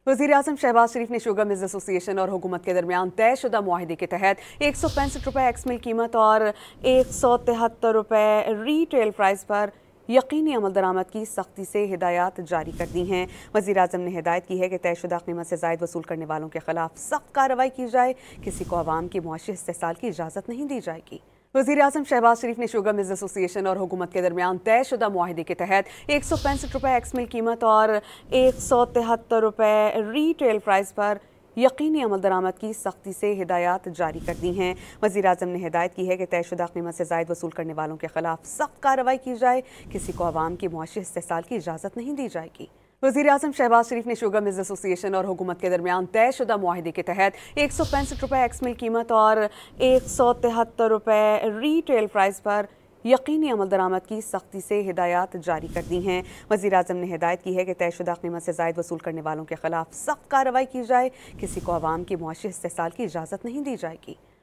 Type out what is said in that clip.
वज़ीर-ए-आज़म शहबाज शरीफ ने sugar mills association और हुकूमत के दरमियान तयशुदा मुआहदे के तहत ₹165 एक्स मिल कीमत और ₹173 रीटेल प्राइस पर यकीनी अमल दरामद की सख्ती से हिदायत जारी कर दी हैं। वज़ीर-ए-आज़म ने हिदायत की है कि तयशुदा कीमत से ज़ायद वसूल करने वालों के खिलाफ सख्त कार्रवाई की जाए। किसी को अवाम की मुआशी इस्तेहसाल की इजाज़त नहीं दी जाएगी। वज़ीर-ए-आज़म शहबाज शरीफ ने शुगर मिल्स एसोसिएशन और हुकूमत के दरमियान तयशुदा मुआहदे के तहत ₹165 एक्स मिल कीमत और ₹173 रीटेल प्राइस पर यकीनी अमल दरामद की सख्ती से हिदायत जारी कर दी हैं। वज़ीर-ए-आज़म ने हिदायत की है कि तयशुदा कीमत से ज़ायद वसूल करने वालों के खिलाफ सख्त कार्रवाई की जाए। किसी को अवाम की मुआशी इस्तेहसाल की इजाज़त नहीं दी जाएगी। वज़ीर-ए-आज़म शहबाज शरीफ ने शुगर मिल्स एसोसिएशन और हुकूमत के दरमियान तयशुदा मुआहदे के तहत ₹165 एक्स मिल कीमत और ₹173 रीटेल प्राइस पर यकीनी अमल दरामद की सख्ती से हिदायत जारी कर दी हैं। वज़ीर-ए-आज़म ने हिदायत की है कि तयशुदा कीमत से ज़ायद वसूल करने वालों के खिलाफ सख्त कार्रवाई की जाए। किसी को अवाम की मुआशी इस्तेहसाल की इजाज़त नहीं दी जाएगी।